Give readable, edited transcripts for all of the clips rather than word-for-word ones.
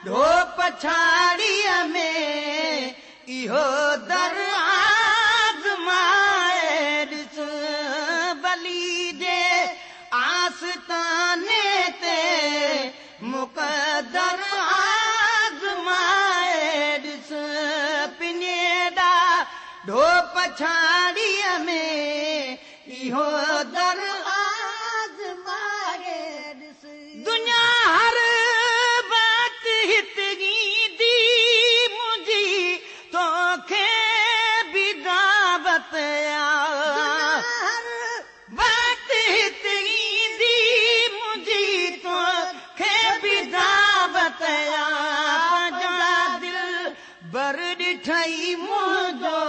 ढो पछाड़ीअ में इहो दर आज़माए ॾिस बली जे आस्ताने ते मुक़दर आज़माए ॾिस पिनेडा ढो पछाड़ीअ में इहो दर आज़माए ॾिस दुनिया हर बात हितगी दी मुंहिंजी तोखे बि दावत हर बात हितगी दी मुंहिंजी तोखे बि दावत पंहिंजा दिल बर ॾिठई मुंहिंजो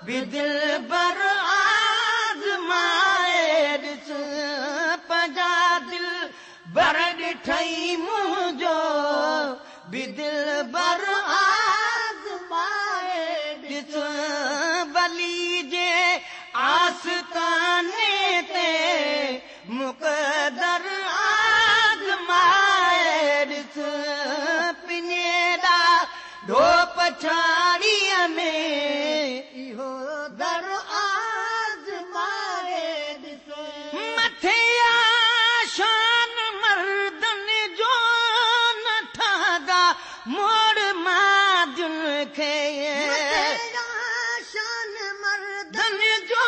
बि दिल बर आज़माए ॾिस पंहिंजा दिल बर ॾिठई मुंहिंजो बि दिल बर आज़माए ॾिस बली जे आस्ताने ते मुक़दर आज़माए ॾिस पिनेडा ढो पछाड़ीअ में इहो दर आज़माए ॾिस मथे शान मर्दन जो न ठहंदा मोड़ माजुन खे शान मर्दन जो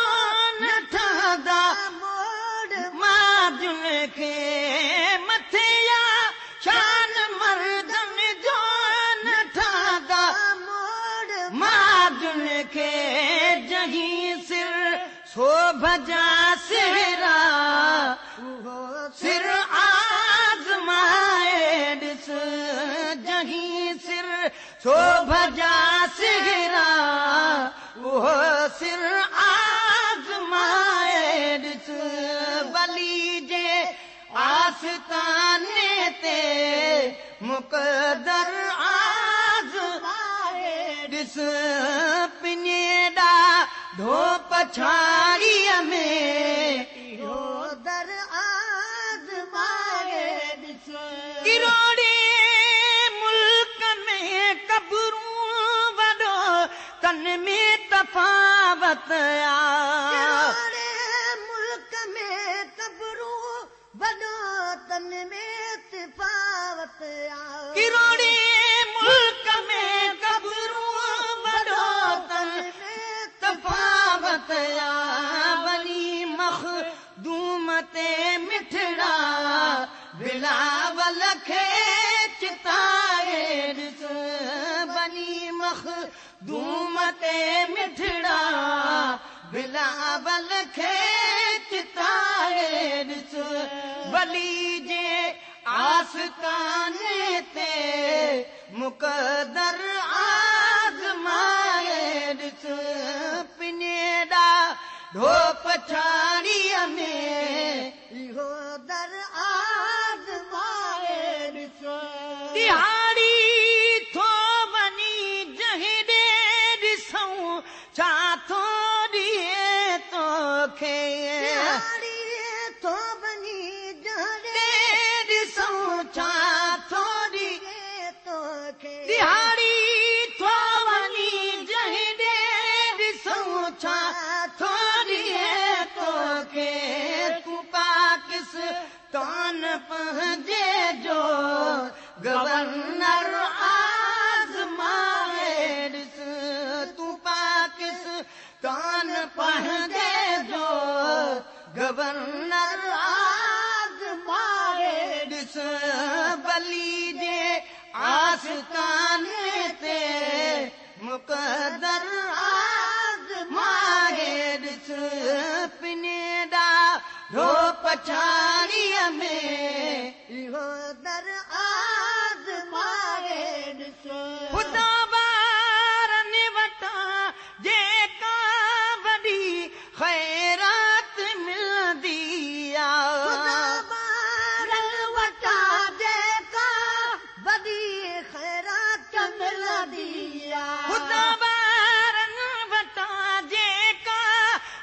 न ठहंदा मोड़ माजुन खे मथे शान मर्दन जो न ठहंदा मोड़ माजुन खे जहीं सिर शोभजा सिरा सिर आज़माए ॾिस जहीं सिर शोभजा सिरा उहो सिर आज़माए ॾिस बली जे आस्ताने ते मुक़दर आज़माए ॾिस पिनेडा ढो पछाड़ीअ में इहो दर आज़माए ॾिस किरोड़े मुल्क में कब्रूं वॾो तन में तफ़ावत किरोड़े मुल्क में कब्रूं वॾो तन में तफ़ावत किरोड़े मुल्क में कब्रूं वॾो तन में तफ़ावत बनी मखदूम ते मिठड़ा बिलावल खे चिताए ॾिस बनी मखदूम ते मिठड़ा बिलावल खे चिताए ॾिस बली जे आस्ताने ते मुक़दर आज़माए ॾिस पिनेडा ढो पछाड़ीअ में इहो दर आज़माए ॾिस दिहाड़ी थो वञी जहीं ॾे ॾिसूं छा थो ॾिए तोखे दिहाड़ी थो वञी जहीं ॾिसूं छा थो ॾिए तोखे दिहाड़ी थो वञी जहीं ॾे ॾिसूं छा थो ॾिए तोखे तूं पाकिस्तान पंहिंजे जो गवर्नर आज़माए ॾिस तूं पाकिस्तान पंहिंजे जो गवर्नर आज़माए ॾिस बली जे आस्ताने ते मुक़दर आज़माए ॾिस पिनेडा ढो पछाड़ीअ में इहो दर आज़माए ॾिस ख़ुदा ॿारनि वटां जेका वॾी ख़ैरात मिलंदी आहे ॿारनि वटां जेका वॾी ख़ैरात मिलंदी आहे ख़ुदा ॿारनि वटां जेका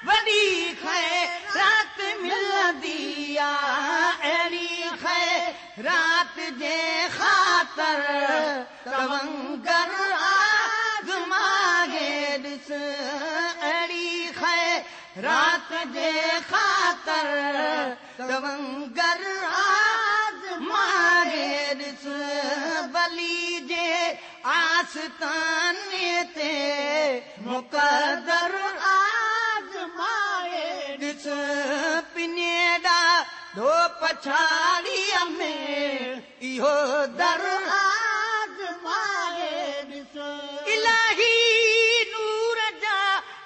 वॾी ख़ैरात मिलंदी आहे अहिड़ी ख़ातर तवंगर आज़माए ॾिस अहिड़ी ख़ैरात जे ख़ातर तवंगर आज़माए ॾिस बली जे आस्ताने ते मुक़दर आज़माए ॾिस पिनेडा ढो पछाड़ीअ में इहो दर आज़माए ॾिस इलाही नूर जा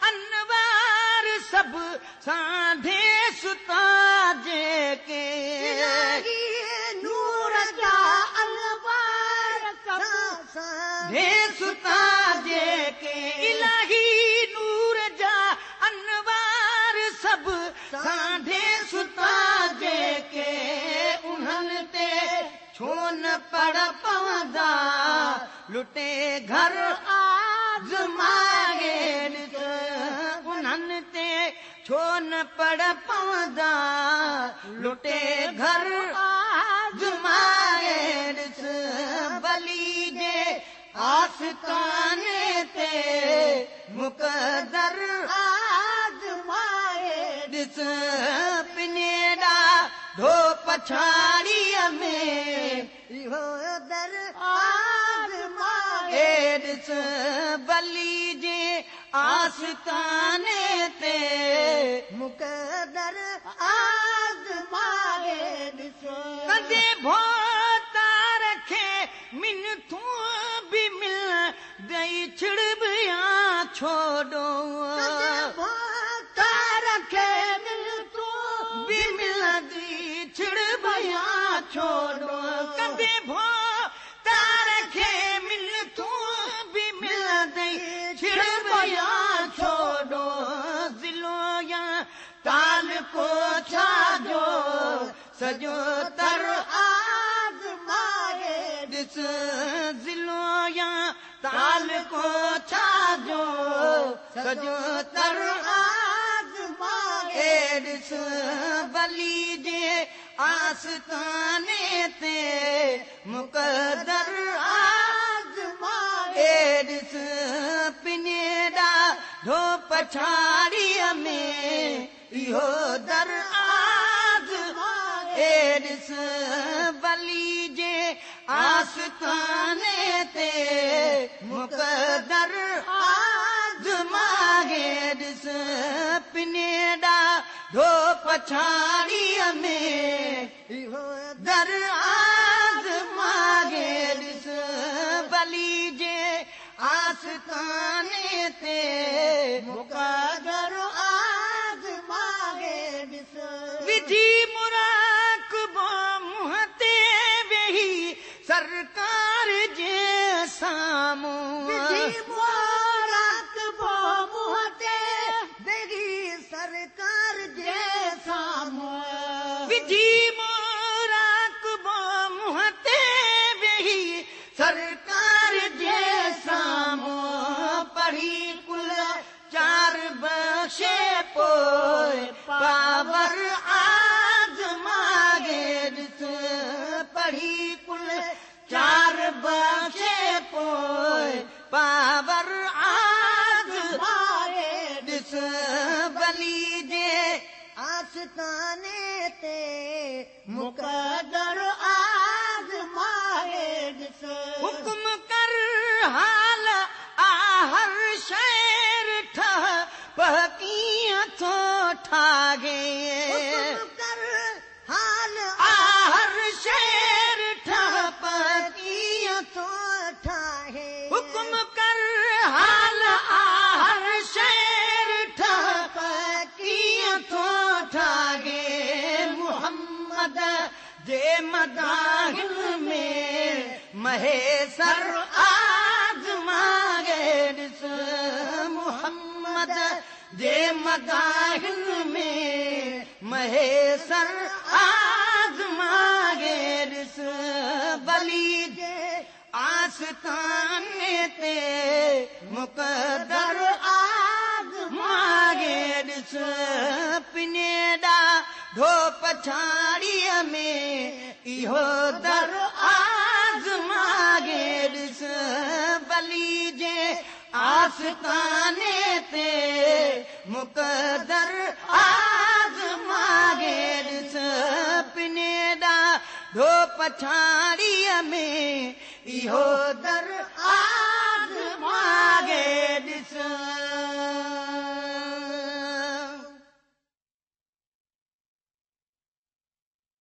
अनवार सभु साढे सुता जेके इलाही नूर जा अनवार सभु साढे सुता जेके इलाही नूर जा अनवार सभु साढे सुता जेके उन्हनि ते छो न पढ़ पवंदा लुटे घर आज़माए ॾिस उन्हनि ते छो न पढ़ पवंदा लुटे घर आज़माए ॾिस बली जे आस्ताने ते मुक़दर आज़माए ॾिस पिनेडा ढो पछाड़ीअ में इहो दर आज़माए ॾिस बली जे आस्ताने ते मुक़दर आज़माए ॾिस कदे भोता रखे मिनथूं बि मिल गई छिड़बिया छोड़ो भोता रखे मिनथूं बि मिल गई छिड़बिया छोड़ो कदे भोता रखे मिनथूं बि मिल गई छिड़बिया छोड़ो ज़िलो या ताल को छाजो सजो तर आज़माए ॾिस ज़िलो या ताल को छाजो सजो तर आज़माए ॾिस बली जे आस्ताने ते मुक़दर आज़माए ॾिस पिनेडा ढो पछाड़ीअ में इहो दर आज़माए ॾिस बली जे आस्ताने ते मुक़दर आज़माए ॾिस पिनेडा ढो पछाड़ीअ में इहो दर आज़माए ॾिस बली जे आस्ताने ते मुक़दर आज़माए ॾिस विधी मुराक़बो मुंहं ते वेही सरकार जे साम्हूं विधी मुराक़बो मुंहं ते वेही सरकार जे साम्हूं विधी मुराक़बो मुंहं ते वेही सरकार जे साम्हूं पढ़ी कुल चार बख़्शे पोइ पावर आज़माए ॾिस पढ़ी कुल चार बख़्शे पोइ पावर आज़माए ॾिस बली जे आस्ताने ते मुक़दर आज़माए ॾिस हुकुम कर हाल आहर शहर ठह कीअं थो ठाहे हुकुम कर हाल आहर शहर ठह कीअं थो ठाहे हुकुम कर हाल आहर शहर ठह कीअं थो ठाहे मोहम्मद जे मदाहिन में महेसर आज़माए ॾिस मोहम्मद जे मदाहिन में महेसर आज़माए ॾिस बली जे आस्ताने ते मुक़दर आज़माए ॾिस पिनेडा ढो पछाड़ीअ में इहो दर आज़माए वली जे आस्ताने ते मुक़दर आज़मागे ॾिस पिने ॾाढो पछाड़ीअ में इहो दर आज़मागे ॾिस